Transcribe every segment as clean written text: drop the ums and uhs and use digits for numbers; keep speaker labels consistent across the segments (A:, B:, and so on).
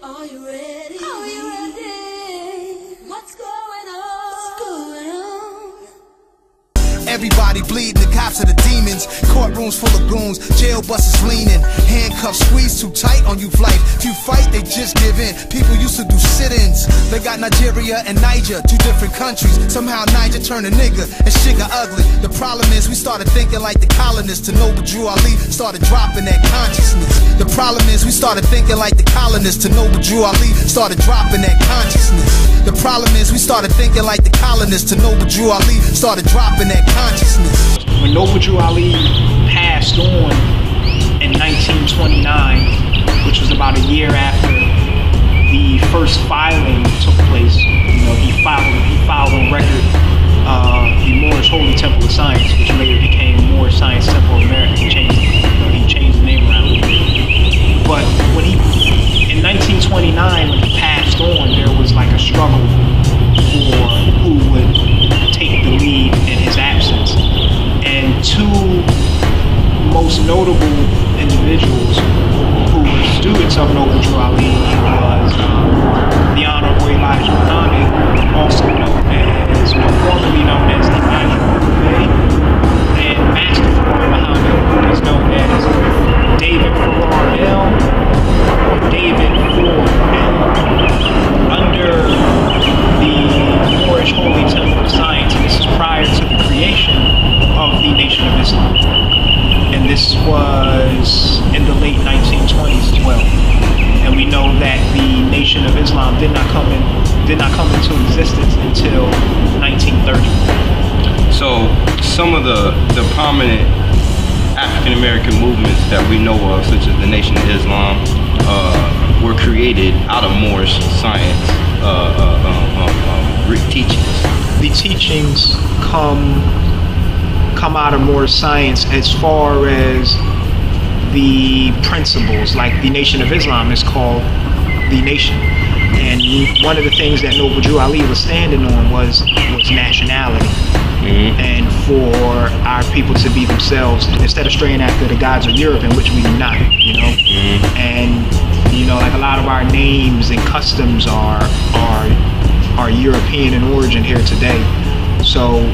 A: Are you ready? Are you ready? What's going on? What's going on?
B: Everybody bleeding, the cops are the demons. Courtrooms full of goons, jail buses leaning. Handcuffs squeezed too tight on you flight. If you fight, they just give in. People used to do sit-ins. They got Nigeria and Niger, two different countries. Somehow Niger turned a nigga and shit got ugly. The problem is we started thinking like the colonists. To Noble Drew Ali started dropping that consciousness. The problem is we started thinking like the colonists. To Noble Drew Ali started dropping that consciousness. The problem is we started thinking like the colonists. To Noble Drew Ali started dropping that consciousness.
C: When Noble Drew Ali passed on in 1929, which was about a year after the first filing took place, you know, he filed on record the Moorish Holy Temple of Science, which later became Moorish Science Temple of America. He changed the name around. But when in 1929, when he passed on, there was like a struggle for who would take the lead in his absence. And two most notable individuals who were students of Noble Drew Ali was the Honorable Elijah Muhammad, also known as, formerly known as the Elijah Muhammad, and Master Farrar Muhammad, who is known as David Farrar Bell, or David Ford Bell, under the Moorish Holy Temple of Science. This is prior to the creation of the Nation of Islam, and this was in the late 1920s as well. And we know that the Nation of Islam did not come into existence until 1930.
D: So some of the prominent African American movements that we know of, such as the Nation of Islam, were created out of Moorish science teachings.
C: The teachings come out of Moorish science as far as the principles. Like the Nation of Islam is called the Nation, and one of the things that Noble Drew Ali was standing on was nationality. Mm-hmm. And for our people to be themselves instead of straying after the gods of Europe, in which we do not, you know. Mm-hmm. And you know, like a lot of our names and customs are European in origin here today. So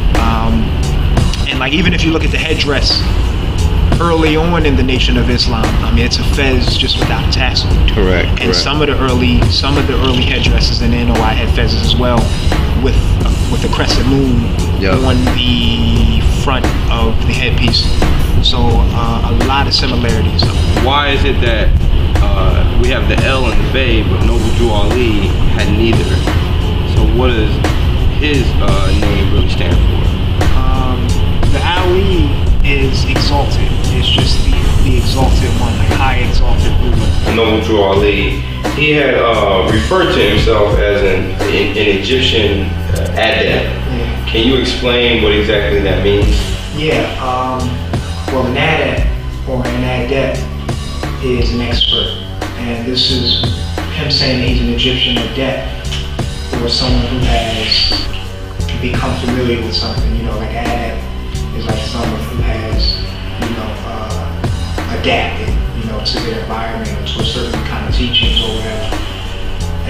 C: and like even if you look at the headdress early on in the Nation of Islam, I mean, it's a fez just without a tassel.
D: Correct.
C: And some of the early headdresses in the NOI had fezzes as well, with a crescent moon on the front of the headpiece. So a lot of similarities.
D: Why is it that we have the L and the Bay, but Noble Drew Ali had neither? So what does his name really stand for?
C: The Ali is exalted. It's just the exalted one, like high exalted ruler.
D: Noble Drew Ali, he had referred to himself as an Egyptian adept. Yeah. Can you explain what exactly that means?
C: Yeah, well, an adept or an adept is an expert, and this is him saying that he's an Egyptian adept, or someone who has become familiar with something. You know, like adept is like someone who has, you know, adapted, you know, to their environment or to a certain kind of teachings or whatever.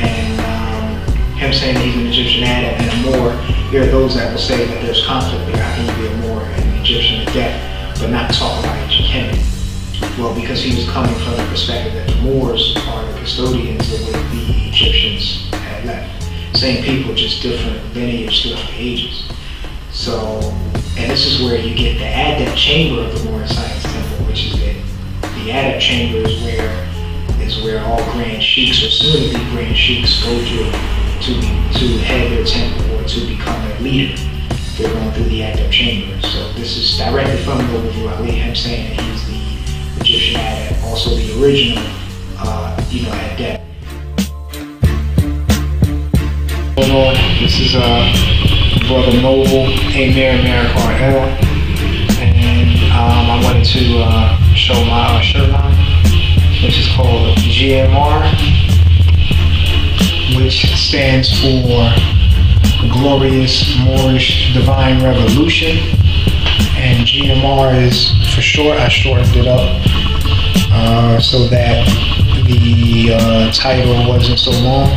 C: And him saying that he's an Egyptian adept and a Moor, there are those that will say that there's conflict there. How can you be a Moor and an Egyptian adept, but not talk about ancient Kemet? Well, because he was coming from the perspective that the Moors are the custodians of what the Egyptians had left. Same people, just different lineage throughout the ages. So, and this is where you get the adept chamber of the Moorish Science Temple, which is the adept chamber is where all grand sheiks or soon to be grand sheiks go through to head their temple or to become a leader. They're going through the adept chamber. So this is directly from Noble Drew Ali, him saying that he's the Egyptian adept, also the original, you know, adept. This is Brother Noble, Ahmir, Marraikker, and I wanted to show my shirt line, which is called GMR, which stands for Glorious Moorish-Divine Revolution, and GMR is for short. I shortened it up so that The title wasn't so long,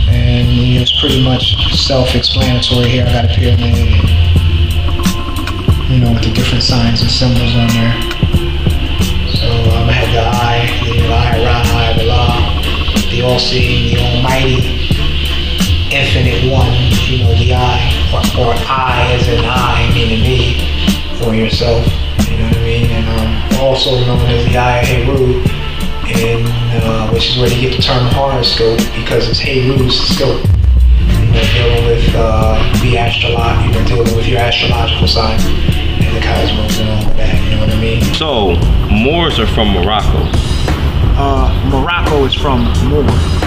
C: and it's pretty much self-explanatory. Here I got a pyramid, and, with the different signs and symbols on there. So I had the I, the Allah, the all-seeing, the almighty, infinite one, the I, or I as in I, meaning me, for yourself, you know what I mean? And also known as the I of Heru, and which is where you get the term horoscope, because it's Heru's scope. Dealing with dealing with your astrological sign and the cosmos and all of that, you know what I mean?
D: So, Moors are from Morocco.
C: Morocco is from Moor.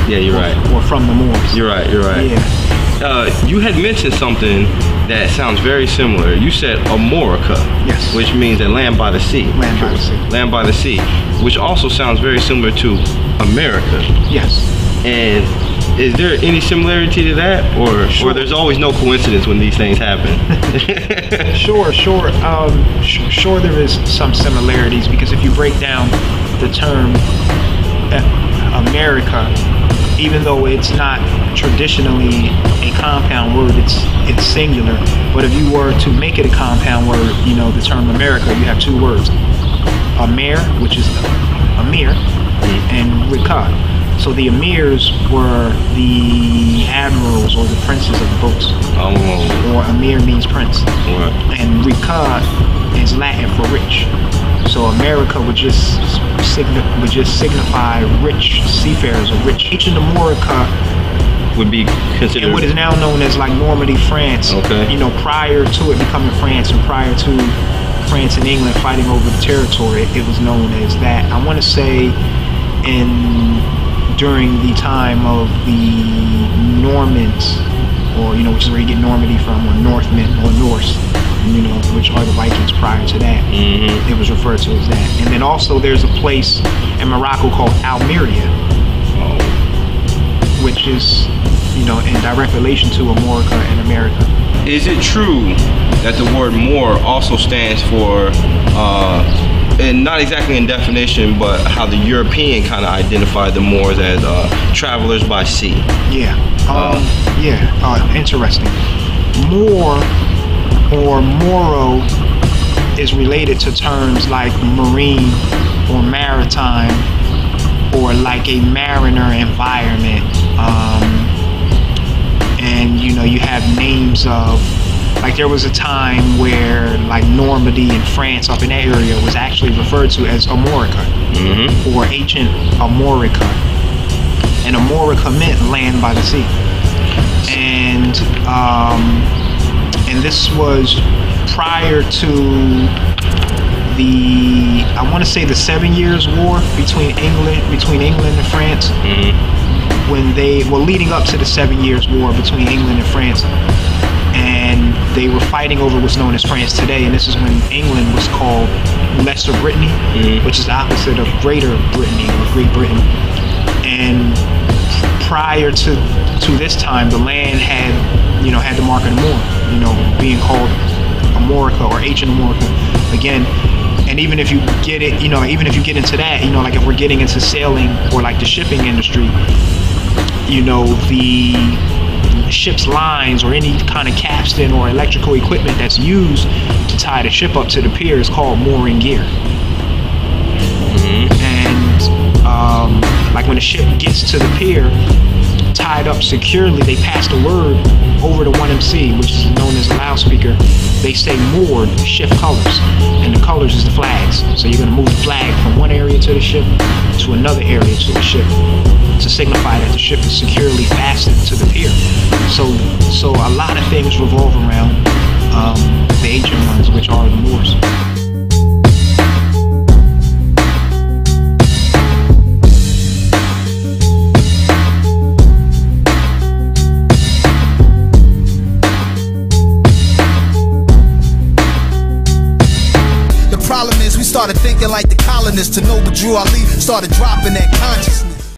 D: Yeah, you're right.
C: Or from the Moors.
D: You're right.
C: Yeah.
D: You had mentioned something that sounds very similar. You said Amorica.
C: Yes.
D: Which means a land by the sea.
C: Land by the sea.
D: Land by the sea. Which also sounds very similar to America.
C: Yes.
D: And is there any similarity to that? Or there's always no coincidence when these things happen?
C: Sure. Sure there is some similarities, because if you break down the term America, even though it's not traditionally a compound word, it's singular. But if you were to make it a compound word, the term America, you have two words. Ahmir, which is Ahmir, and Rika. So the Amirs were the admirals or the princes of the boats.
D: Oh.
C: Or Ahmir means prince.
D: What?
C: And Rika is Latin for rich. So America would just signify rich seafarers or rich. Ancient America
D: would be considered
C: what is now known as like Normandy, France.
D: Okay.
C: Prior to it becoming France, and prior to France and England fighting over the territory, it was known as that. I want to say during the time of the Normans, or which is where you get Normandy from, or Northmen or Norse, which are the Vikings prior to that.
D: Mm-hmm.
C: It was referred to as that. And then also there's a place in Morocco called Almeria, which is, in direct relation to Amorica and America.
D: Is it true that the word Moor also stands for, and not exactly in definition, but how the European kind of identified the Moors as travelers by sea?
C: Yeah. Interesting. Moor or Moro is related to terms like marine or maritime, or like a mariner environment. And you have names of, like, there was a time where like Normandy in France, up in that area, was actually referred to as Amorica, or ancient Amorica. And Amorica meant land by the sea. And this was prior to I want to say the 7 Years' War between England and France. When leading up to the 7 Years' War between England and France, and they were fighting over what's known as France today. And this is when England was called Lesser Brittany, which is the opposite of Greater Brittany or Great Britain. And prior to this time, the land had the mark of the Moor, being called Amorica or ancient Amorica. Again, and even if you get it, even if you get into that, like if we're getting into sailing or like the shipping industry, the ship's lines or any kind of capstan or electrical equipment that's used to tie the ship up to the pier is called mooring gear. And like when the ship gets to the pier, tied up securely, they pass the word over to 1MC, which is known as a loudspeaker. They say moored, shift colors, and the colors is the flags. So you're going to move the flag from one area to the ship to another area to the ship to signify that the ship is securely fastened to the pier. So a lot of things revolve around the ancient ones, which are the Moors.
B: Problem is we started thinking like the colonists. To Noble Drew Ali started dropping that consciousness.